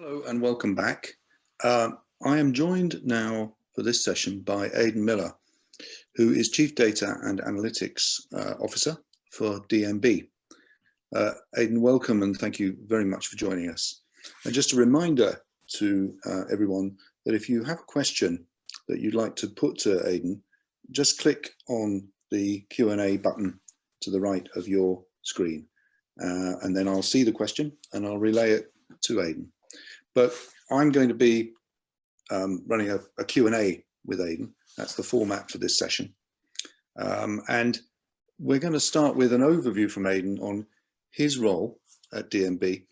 Hello and welcome back. I am joined now for this session by Aidan Millar, who is Chief Data and Analytics Officer for DNB. Aidan, welcome and thank you very much for joining us. And just a reminder to everyone that if you have a question that you'd like to put to Aidan, just click on the Q&A button to the right of your screen. And then I'll see the question and I'll relay it to Aidan. But I'm going to be running a Q&A with Aidan. That's the format for this session. And we're going to start with an overview from Aidan on his role at DNB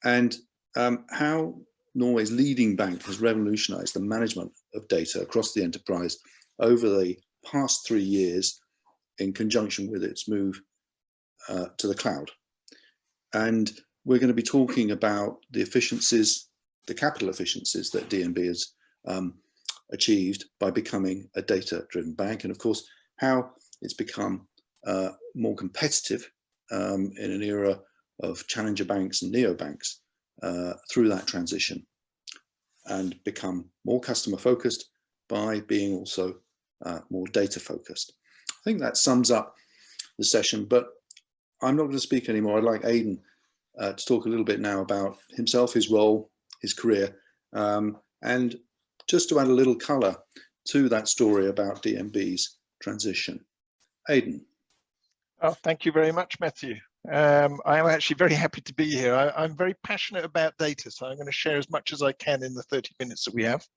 and how Norway's leading bank has revolutionized the management of data across the enterprise over the past 3 years in conjunction with its move to the cloud. And we're going to be talking about the efficiencies, the capital efficiencies that DNB has achieved by becoming a data-driven bank, and of course how it's become more competitive in an era of challenger banks and neobanks through that transition, and become more customer focused by being also more data focused. I think that sums up the session, but I'm not going to speak anymore. I'd like Aidan to talk a little bit now about himself, his role, his career, and just to add a little colour to that story about DNB's transition. Aidan. Oh, thank you very much, Matthew. I am actually very happy to be here. I'm very passionate about data, so I'm going to share as much as I can in the 30 minutes that we have.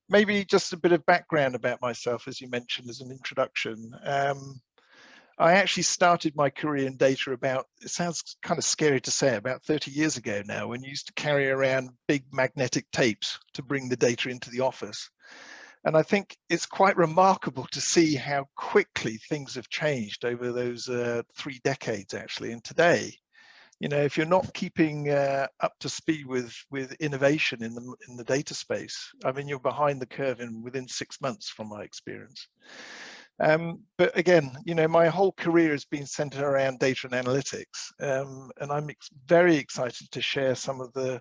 Maybe just a bit of background about myself, as you mentioned, as an introduction. I actually started my career in data about, it sounds kind of scary to say, about 30 years ago now, when you used to carry around big magnetic tapes to bring the data into the office. And I think it's quite remarkable to see how quickly things have changed over those 3 decades, actually. And today, you know, if you're not keeping up to speed with innovation in the data space, I mean, you're behind the curve within 6 months, from my experience. But again, you know, my whole career has been centered around data and analytics, and I'm very excited to share some of the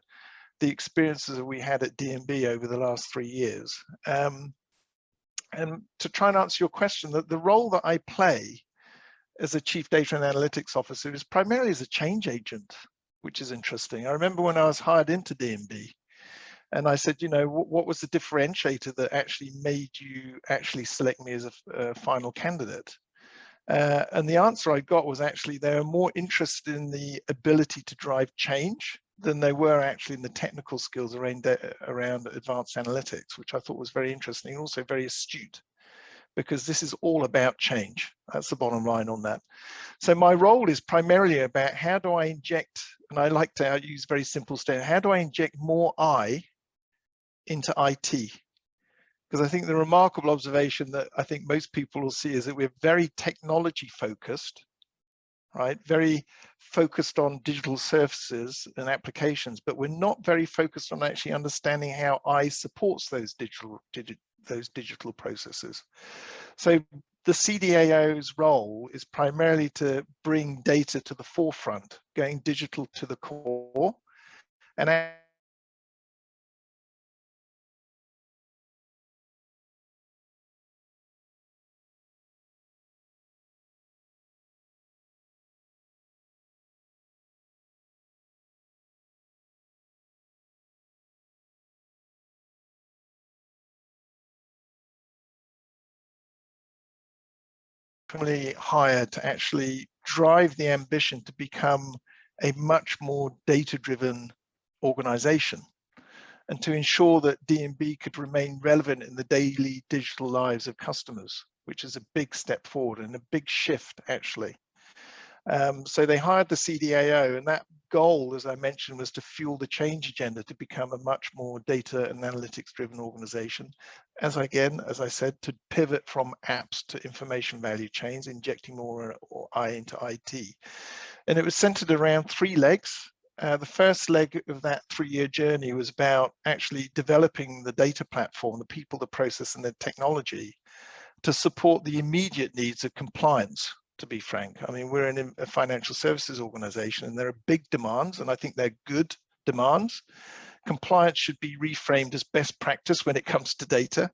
experiences that we had at DNB over the last 3 years. And to try and answer your question, the role that I play as a Chief Data and Analytics Officer is primarily as a change agent, which is interesting. I remember when I was hired into DNB, and I said, you know, what was the differentiator that actually made you actually select me as a final candidate? And the answer I got was actually they were more interested in the ability to drive change than they were actually in the technical skills around advanced analytics, which I thought was very interesting and also very astute, because this is all about change. That's the bottom line on that. So my role is primarily about how do I inject, and I like to use very simple statement, how do I inject more I into IT? Because I think the remarkable observation that I think most people will see is that we're very technology focused, right? Very focused on digital services and applications, but we're not very focused on actually understanding how I supports those digital processes. So the CDAO's role is primarily to bring data to the forefront, going digital to the core, and hired to actually drive the ambition to become a much more data-driven organization, and to ensure that DNB could remain relevant in the daily digital lives of customers, which is a big step forward and a big shift, actually. So they hired the CDAO, and that goal, as I mentioned, was to fuel the change agenda to become a much more data and analytics driven organization. As I said, to pivot from apps to information value chains, injecting more I into IT. And it was centered around 3 legs. The first leg of that 3-year journey was about actually developing the data platform, the people, the process, and the technology to support the immediate needs of compliance. To be frank, I mean, we're in a financial services organization and there are big demands, and I think they're good demands. compliance should be reframed as best practice when it comes to data.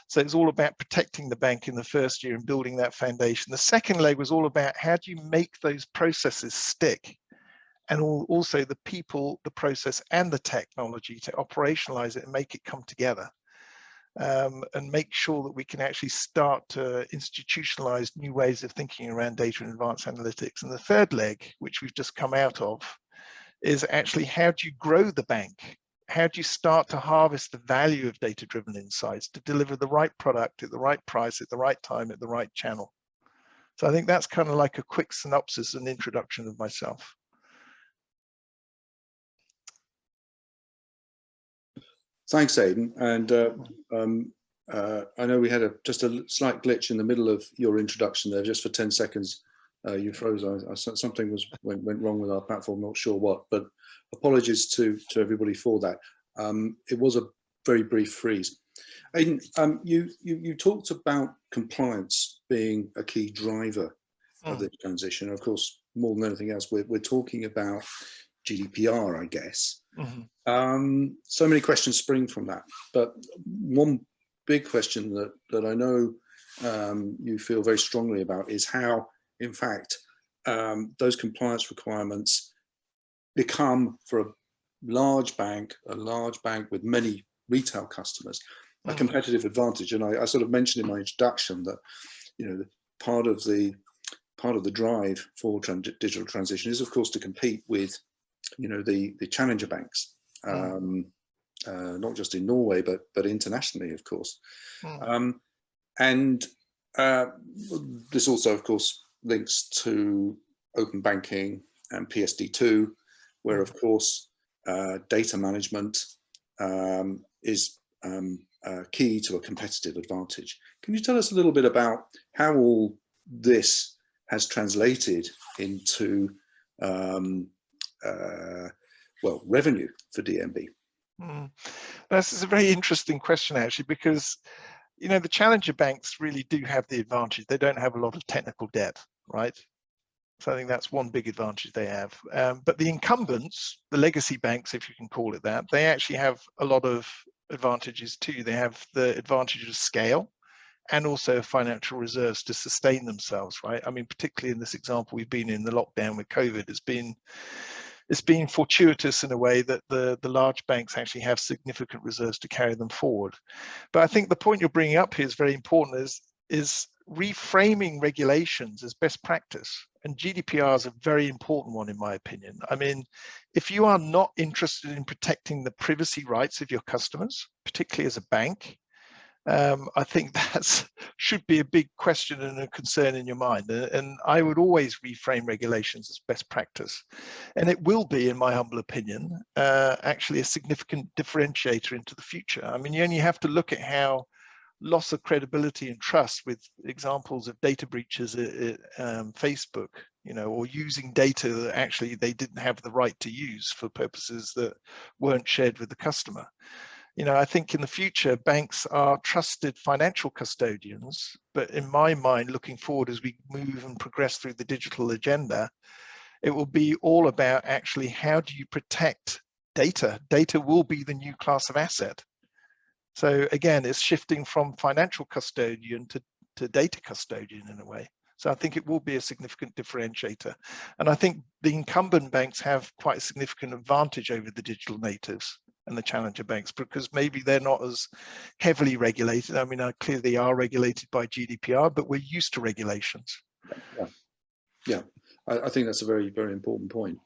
So it's all about protecting the bank in the first year and building that foundation. The second leg was all about how do you make those processes stick, and also the people, the process, and the technology to operationalize it and make it come together, and make sure that we can actually start to institutionalize new ways of thinking around data and advanced analytics. And the third leg, which we've just come out of, is actually how do you grow the bank? How do you start to harvest the value of data-driven insights to deliver the right product at the right price, at the right time, at the right channel? So I think that's kind of like a quick synopsis and introduction of myself. Thanks, Aidan. And I know we had just a slight glitch in the middle of your introduction there, just for 10 seconds. You froze. Something went wrong with our platform, not sure what, but apologies to everybody for that. It was a very brief freeze. Aidan, you talked about compliance being a key driver of this transition. Of course, more than anything else, we're talking about GDPR, I guess. So many questions spring from that, but one big question that I know you feel very strongly about is how, in fact, those compliance requirements become, for a large bank with many retail customers, a competitive advantage. And I sort of mentioned in my introduction that, you know, part of the drive for digital transition is, of course, to compete with, you know, the challenger banks, not just in Norway but internationally, of course. And this also, of course, links to open banking and PSD2, where, of course, data management is key to a competitive advantage. Can you tell us a little bit about how all this has translated into well, revenue for DNB? This is a very interesting question, actually, because, you know, the challenger banks really do have the advantage. They don't have a lot of technical debt, right? So I think that's one big advantage they have. But the incumbents, the legacy banks, if you can call it that, they actually have a lot of advantages too. They have the advantage of scale and also financial reserves to sustain themselves, right? I mean, particularly in this example we've been in, the lockdown with COVID, it's been fortuitous in a way that the large banks actually have significant reserves to carry them forward. But I think the point you're bringing up here is very important, is reframing regulations as best practice. And GDPR is a very important one, in my opinion. I mean, if you are not interested in protecting the privacy rights of your customers, particularly as a bank, I think that should be a big question and a concern in your mind. And I would always reframe regulations as best practice. And it will be, in my humble opinion, actually a significant differentiator into the future. I mean, you only have to look at how loss of credibility and trust with examples of data breaches at Facebook, you know, or using data that actually they didn't have the right to use for purposes that weren't shared with the customer. You know, I think in the future, banks are trusted financial custodians, but in my mind, looking forward as we move and progress through the digital agenda, it will be all about actually how do you protect data? Data will be the new class of asset. So again, it's shifting from financial custodian to data custodian in a way. So I think it will be a significant differentiator. And I think the incumbent banks have quite a significant advantage over the digital natives and the challenger banks, because maybe they're not as heavily regulated. I mean, clearly they are regulated by GDPR, but we're used to regulations. Yeah. I think that's a very, very important point.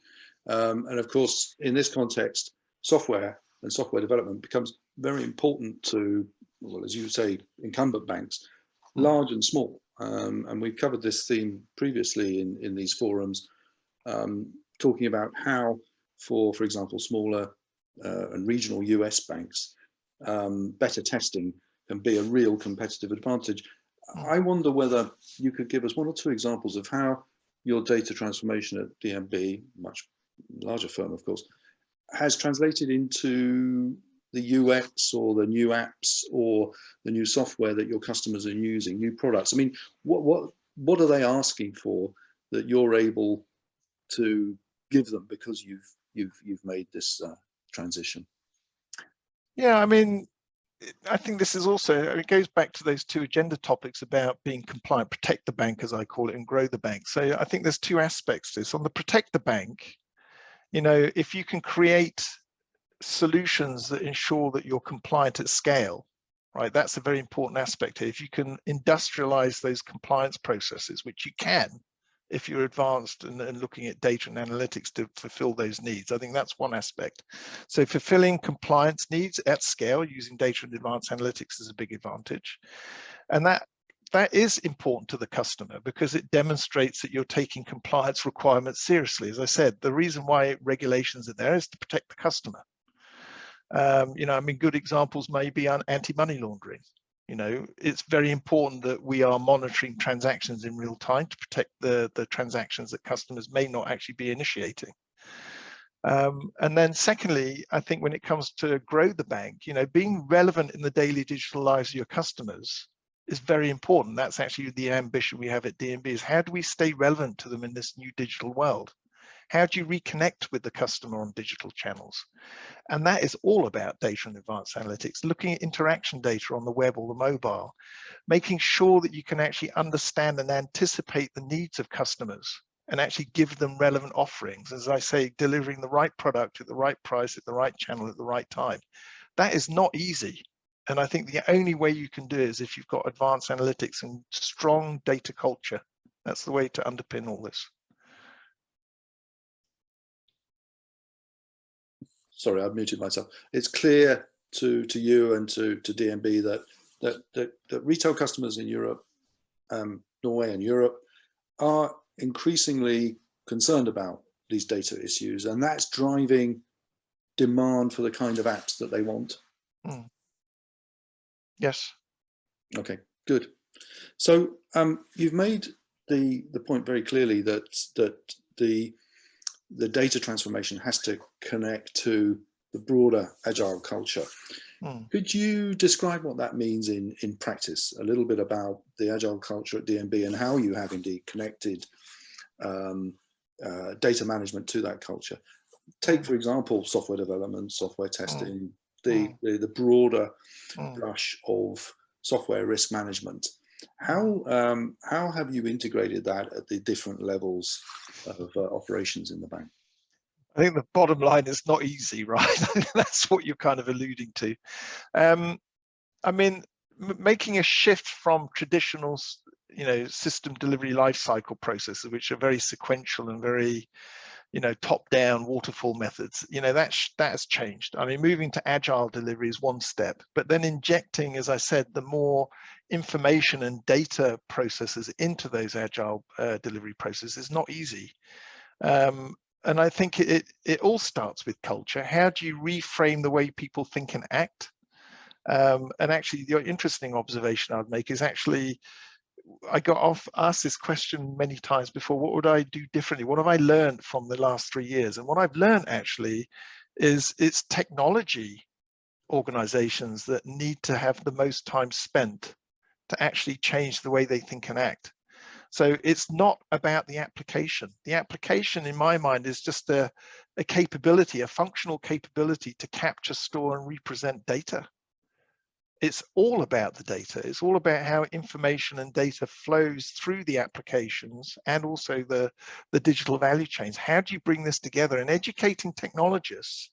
And of course, in this context, software and software development becomes very important to, well, as you say, incumbent banks, large and small. And we've covered this theme previously in these forums, talking about how, for example, smaller and regional US banks, better testing can be a real competitive advantage. I wonder whether you could give us one or two examples of how your data transformation at DNB, much larger firm, of course, has translated into the UX or the new apps or the new software that your customers are using, new products. I mean, what are they asking for that you're able to give them because you've made this transition? Yeah, I mean, I think this is also, it goes back to those two agenda topics about being compliant, protect the bank, as I call it, and grow the bank. So I think there's two aspects to this. On the protect the bank, you know, if you can create solutions that ensure that you're compliant at scale, right? That's a very important aspect here. If you can industrialize those compliance processes, which you can, if you're advanced and looking at data and analytics to fulfill those needs, I think that's one aspect. So fulfilling compliance needs at scale using data and advanced analytics is a big advantage. And that is important to the customer because it demonstrates that you're taking compliance requirements seriously. As I said, the reason why regulations are there is to protect the customer. You know, I mean, good examples may be anti-money laundering. You know, it's very important that we are monitoring transactions in real time to protect the transactions that customers may not actually be initiating. And then secondly, I think when it comes to grow the bank, you know, being relevant in the daily digital lives of your customers is very important. That's actually the ambition we have at DNB, is how do we stay relevant to them in this new digital world? How do you reconnect with the customer on digital channels? And that is all about data and advanced analytics, looking at interaction data on the web or the mobile, making sure that you can actually understand and anticipate the needs of customers and actually give them relevant offerings. As I say, delivering the right product at the right price, at the right channel, at the right time. That is not easy. And I think the only way you can do it is if you've got advanced analytics and strong data culture. That's the way to underpin all this. Sorry, I've muted myself. It's clear to you and to DNB that retail customers in Europe, Norway and Europe, are increasingly concerned about these data issues, and that's driving demand for the kind of apps that they want. Yes. Okay, good. So you've made the point very clearly that the data transformation has to connect to the broader agile culture. Could you describe what that means in practice, a little bit about the agile culture at DNB and how you have indeed connected data management to that culture? Take, for example, software development, software testing, the broader brush of software risk management. How have you integrated that at the different levels of operations in the bank? I think the bottom line is not easy, right? That's what you're kind of alluding to. I mean, making a shift from traditional, you know, system delivery lifecycle processes, which are very sequential and very, you know, top-down waterfall methods, you know, that has changed. I mean, moving to agile delivery is one step, but then injecting, as I said, the more information and data processes into those agile delivery processes is not easy. And I think it all starts with culture. How do you reframe the way people think and act? And actually, the interesting observation I'd make is actually, I got asked this question many times before, what would I do differently? What have I learned from the last 3 years? And what I've learned actually is it's technology organizations that need to have the most time spent to actually change the way they think and act. So it's not about the application. The application, in my mind, is just a capability, a functional capability to capture, store, and represent data. It's all about the data. It's all about how information and data flows through the applications and also the digital value chains. How do you bring this together? And educating technologists,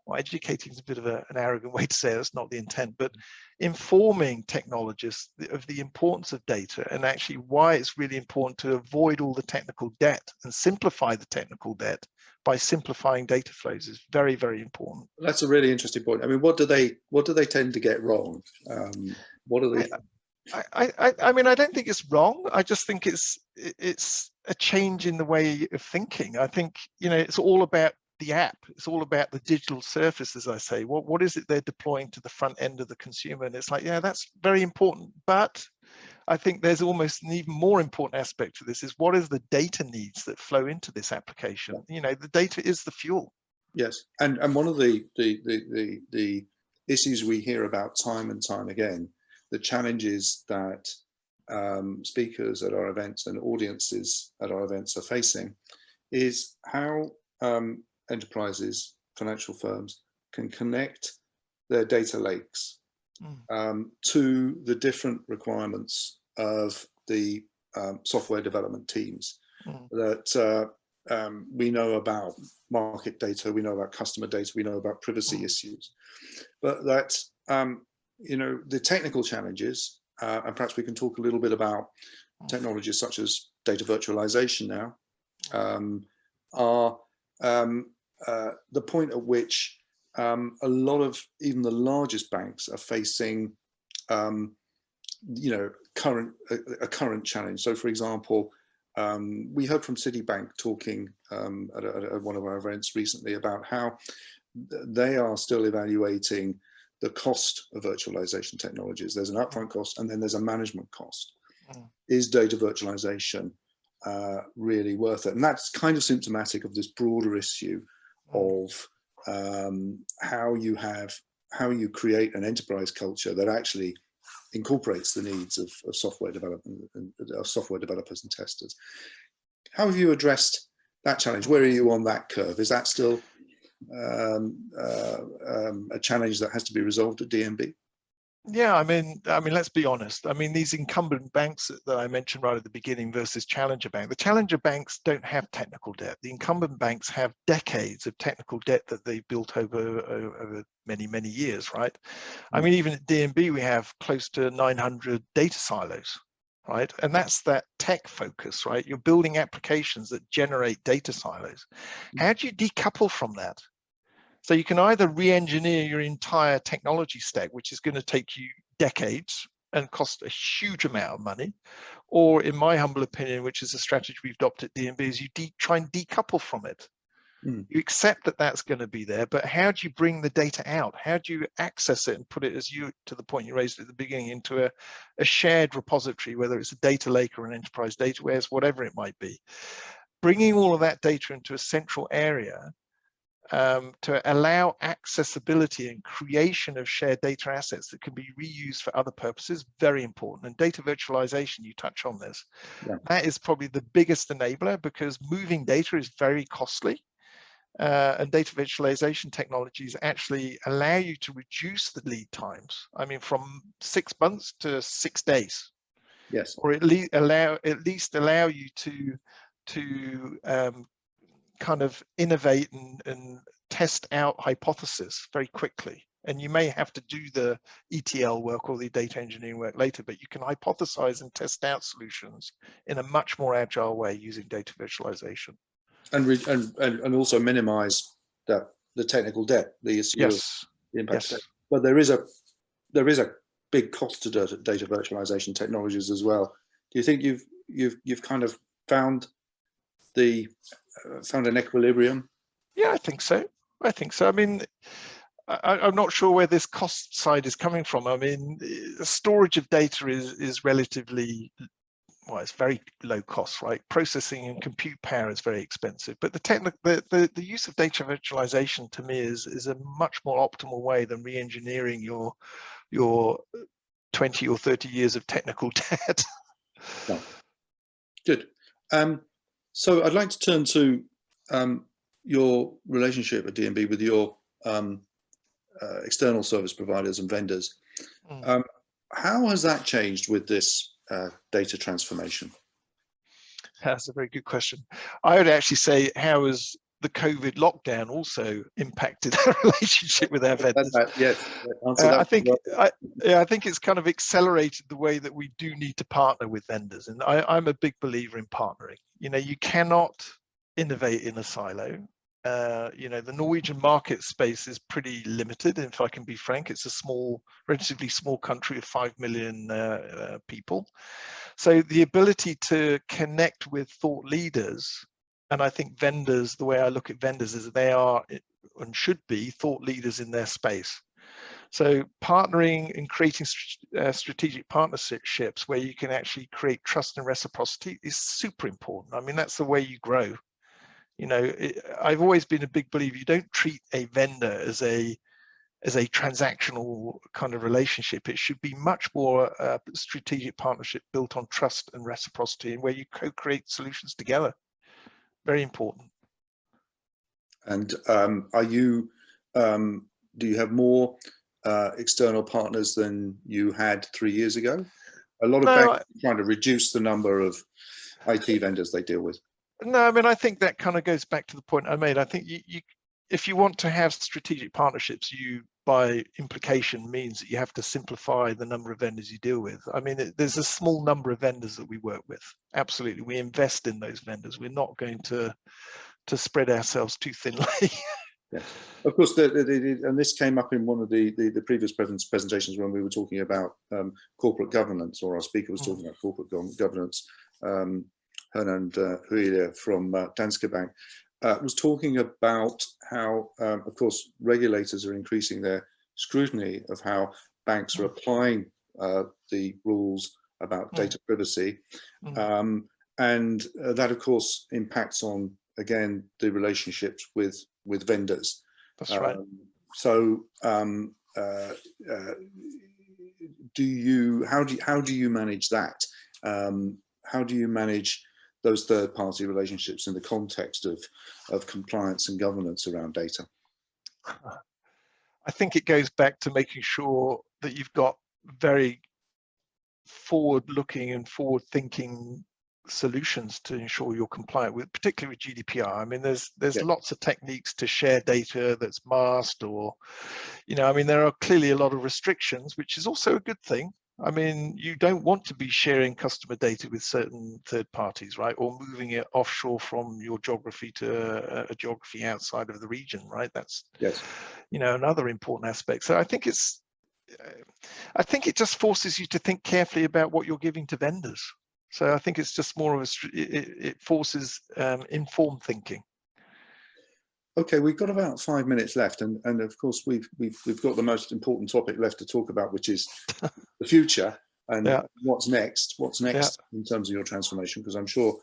well, educating is a bit of an arrogant way to say it, that's not the intent, but informing technologists of the importance of data and actually why it's really important to avoid all the technical debt and simplify the technical debt by simplifying data flows is very, very important. That's a really interesting point. I mean, what do they tend to get wrong? What are they? I mean, I don't think it's wrong. I just think it's a change in the way of thinking. I think, you know, it's all about the app. It's all about the digital surface, as I say. What is it they're deploying to the front end of the consumer? And it's like, yeah, that's very important. But I think there's almost an even more important aspect to this is what is the data needs that flow into this application? You know, the data is the fuel. Yes, and one of the issues we hear about time and time again, the challenges that speakers at our events and audiences at our events are facing, is how enterprises, financial firms can connect their data lakes to the different requirements of the software development teams that we know about market data, we know about customer data, we know about privacy issues, but that you know, the technical challenges, and perhaps we can talk a little bit about technologies such as data virtualization now, are the point at which a lot of even the largest banks are facing, you know, a current challenge. So, for example, we heard from Citibank talking at one of our events recently about how they are still evaluating the cost of virtualization technologies. There's an upfront cost and then there's a management cost. Is data virtualization really worth it? And that's kind of symptomatic of this broader issue of how you create an enterprise culture that actually incorporates the needs of software development and software developers and testers. How have you addressed that challenge? Where are you on that curve? Is that still a challenge that has to be resolved at DNB? Yeah, I mean, let's be honest. I mean, these incumbent banks that I mentioned right at the beginning versus challenger bank. The challenger banks don't have technical debt. The incumbent banks have decades of technical debt that they built over many, many years, right? I mean, even at DNB, we have close to 900 data silos, right? And that's that tech focus, right? You're building applications that generate data silos. How do you decouple from that? So you can either re-engineer your entire technology stack, which is going to take you decades and cost a huge amount of money, or in my humble opinion, which is a strategy we've adopted at DNB, is you try and decouple from it. You accept that that's going to be there, but how do you bring the data out? How do you access it and put it, as you, to the point you raised at the beginning, into a shared repository, whether it's a data lake or an enterprise data warehouse, whatever it might be. Bringing all of that data into a central area to allow accessibility and creation of shared data assets that can be reused for other purposes, very important. And data virtualization, you touch on this, that is probably the biggest enabler, because moving data is very costly. And data virtualization technologies actually allow you to reduce the lead times. I mean, from 6 months to 6 days. Yes. Or at least allow you to kind of innovate and test out hypothesis very quickly. And you may have to do the ETL work or the data engineering work later, but you can hypothesize and test out solutions in a much more agile way using data virtualization. And also minimize the technical debt, the issue of the impact. Yes. But there is a big cost to data virtualization technologies as well. Do you think you've kind of found an equilibrium? Yeah, I think so. I mean, I'm not sure where this cost side is coming from. I mean, the storage of data is relatively, well, it's very low cost, right? Processing and compute power is very expensive, but the use of data virtualization to me is a much more optimal way than re-engineering your 20 or 30 years of technical debt. No. Good. So I'd like to turn to your relationship at DNB with your external service providers and vendors. How has that changed with this data transformation? That's a very good question. I would actually say, how has the COVID lockdown also impacted our relationship with our vendors? Yes. I think it's kind of accelerated the way that we do need to partner with vendors. And I'm a big believer in partnering. You know, you cannot innovate in a silo. You know, the Norwegian market space is pretty limited. If I can be frank, it's a relatively small country of 5 million people. So the ability to connect with thought leaders, and I think vendors, the way I look at vendors is they are and should be thought leaders in their space. So partnering and creating strategic partnerships where you can actually create trust and reciprocity is super important. I mean, that's the way you grow. You know, I've always been a big believer, you don't treat a vendor as a transactional kind of relationship. It should be much more a strategic partnership built on trust and reciprocity, and where you co-create solutions together. Very important. And do you have more external partners than you had 3 years ago? A lot of No, banks are trying to reduce the number of IT vendors they deal with. no, I mean, I think that kind of goes back to the point I made. I think if you want to have strategic partnerships, you, by implication, means that you have to simplify the number of vendors you deal with. I mean, there's a small number of vendors that we work with. Absolutely, we invest in those vendors. We're not going to spread ourselves too thinly. Yes, of course, and this came up in one of the previous presentations when we were talking about corporate governance, or our speaker was talking about corporate governance. Hernand Huile from Danske Bank was talking about how, of course, regulators are increasing their scrutiny of how banks are applying the rules about data privacy, and that, of course, impacts on, again, the relationships with vendors. That's right. So, how do you manage that? How do you manage those third-party relationships in the context of compliance and governance around data? I think it goes back to making sure that you've got very forward-looking and forward-thinking solutions to ensure you're compliant with, particularly with GDPR. I mean, there's lots of techniques to share data that's masked, or, I mean, there are clearly a lot of restrictions, which is also a good thing. I mean, you don't want to be sharing customer data with certain third parties, right? Or moving it offshore from your geography to a geography outside of the region, right? That's, another important aspect. So I think it just forces you to think carefully about what you're giving to vendors. So I think it's just more of it forces informed thinking. Okay, we've got about 5 minutes left, and of course we've got the most important topic left to talk about, which is the future and what's next. What's next in terms of your transformation? Because I'm sure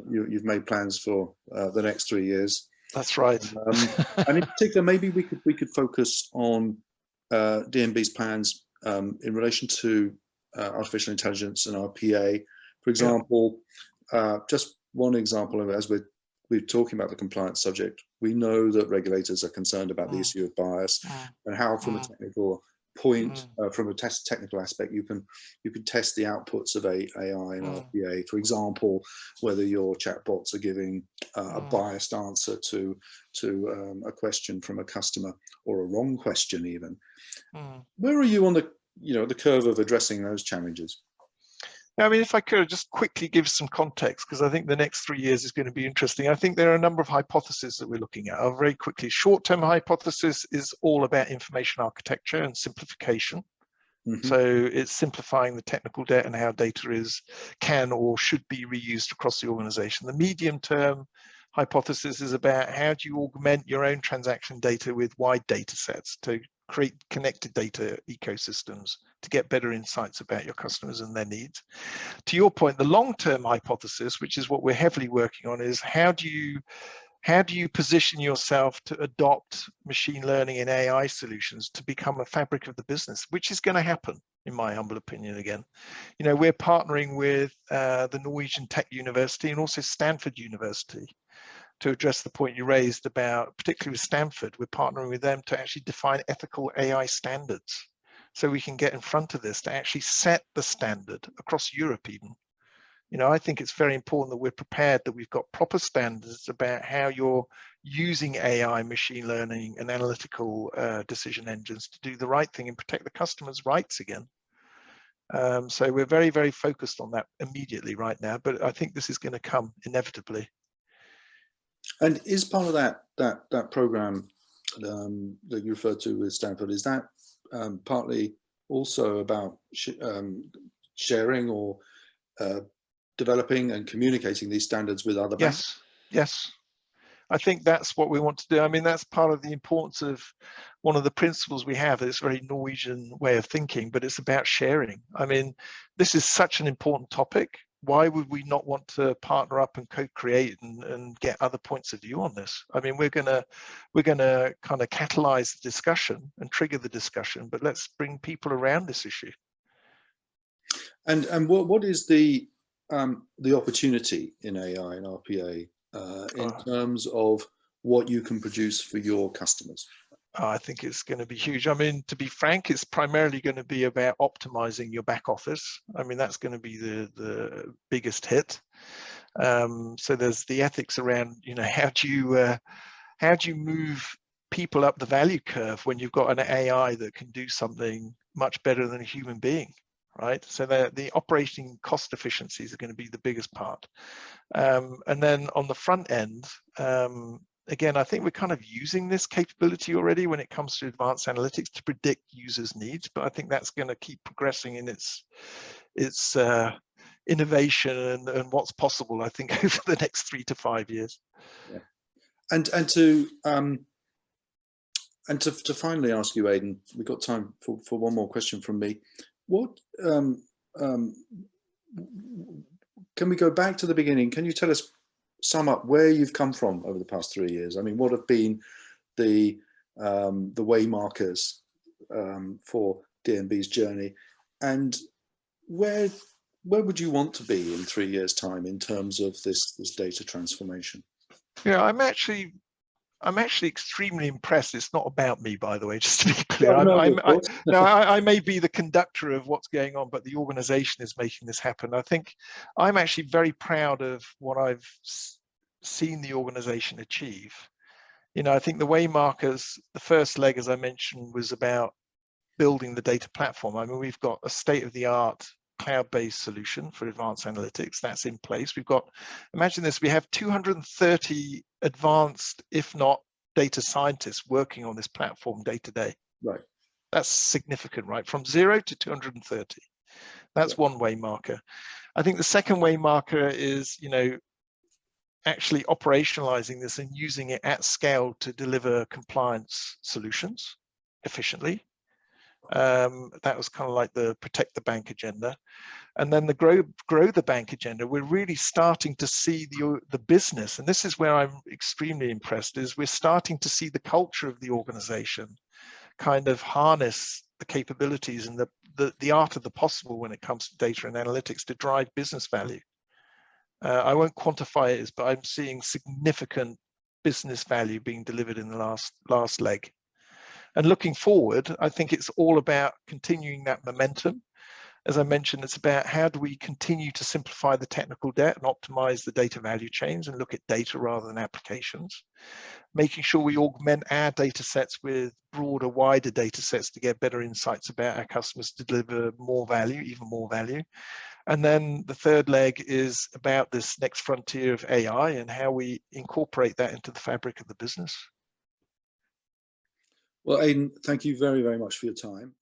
you've made plans for the next 3 years. That's right. And in particular, maybe we could focus on DNB's plans in relation to artificial intelligence and RPA. For example, just one example, as we're talking about the compliance subject, we know that regulators are concerned about the issue of bias and how, from a technical point, from a technical aspect, you can test the outputs of AI and RPA. For example, whether your chatbots are giving a biased answer to a question from a customer, or a wrong question even. Where are you on the curve of addressing those challenges? I mean, if I could just quickly give some context, because I think the next 3 years is going to be interesting. I think there are a number of hypotheses that we're looking at. Very quickly, short-term hypothesis is all about information architecture and simplification. So it's simplifying the technical debt and how data can or should be reused across the organization. The medium-term hypothesis is about how do you augment your own transaction data with wide data sets to create connected data ecosystems to get better insights about your customers and their needs. To your point, the long-term hypothesis, which is what we're heavily working on, is how do you position yourself to adopt machine learning and AI solutions to become a fabric of the business, which is going to happen, in my humble opinion. Again, we're partnering with the Norwegian Tech University and also Stanford University to address the point you raised about, particularly with Stanford. We're partnering with them to actually define ethical AI standards, so we can get in front of this to actually set the standard across Europe even. I think it's very important that we're prepared, that we've got proper standards about how you're using AI, machine learning, and analytical decision engines to do the right thing and protect the customer's rights again. So we're very, very focused on that immediately right now, but I think this is going to come inevitably. And is part of that program that you referred to with Stanford, is that partly also about sharing or developing and communicating these standards with other banks? Yes. I think that's what we want to do. I mean, that's part of the importance of one of the principles we have. It's a very Norwegian way of thinking, but it's about sharing. I mean, this is such an important topic. Why would we not want to partner up and co-create and get other points of view on this? I mean, we're gonna kind of catalyze the discussion and trigger the discussion, but let's bring people around this issue. And what is the opportunity in AI and RPA in terms of what you can produce for your customers? I think it's going to be huge. I mean, to be frank, it's primarily going to be about optimizing your back office. I mean, that's going to be the biggest hit. So there's the ethics around, you know, how do you move people up the value curve when you've got an AI that can do something much better than a human being, right? So the operating cost efficiencies are going to be the biggest part. And then on the front end, again, I think we're kind of using this capability already when it comes to advanced analytics to predict users' needs, but I think that's going to keep progressing in its innovation and what's possible, I think, over the next 3 to 5 years. Yeah. And to finally ask you, Aidan, we've got time for one more question from me. What can we go back to the beginning? Can you tell us, sum up where you've come from over the past 3 years? I mean, what have been the way markers for DNB's journey, and where would you want to be in 3 years' time in terms of this data transformation? Yeah, I'm actually extremely impressed. It's not about me, by the way, just to be clear. I may be the conductor of what's going on, but the organization is making this happen. I think I'm actually very proud of what I've seen the organization achieve. You know, I think the way markers, the first leg, as I mentioned, was about building the data platform. I mean, we've got a state-of-the-art cloud-based solution for advanced analytics that's in place. We've got, imagine this, we have 230 advanced, if not data scientists, working on this platform day to day. Right. That's significant, right? From 0 to 230. That's one way marker. I think the second way marker is, you know, actually operationalizing this and using it at scale to deliver compliance solutions efficiently. That was kind of like the protect the bank agenda. And then the grow the bank agenda, we're really starting to see the business, and this is where I'm extremely impressed, is we're starting to see the culture of the organization kind of harness the capabilities and the art of the possible when it comes to data and analytics to drive business value. I won't quantify it, but I'm seeing significant business value being delivered in the last leg. And looking forward, I think it's all about continuing that momentum. As I mentioned, it's about how do we continue to simplify the technical debt and optimize the data value chains and look at data rather than applications. Making sure we augment our data sets with broader, wider data sets to get better insights about our customers to deliver more value, even more value. And then the third leg is about this next frontier of AI and how we incorporate that into the fabric of the business. Well, Aidan, thank you very, very much for your time.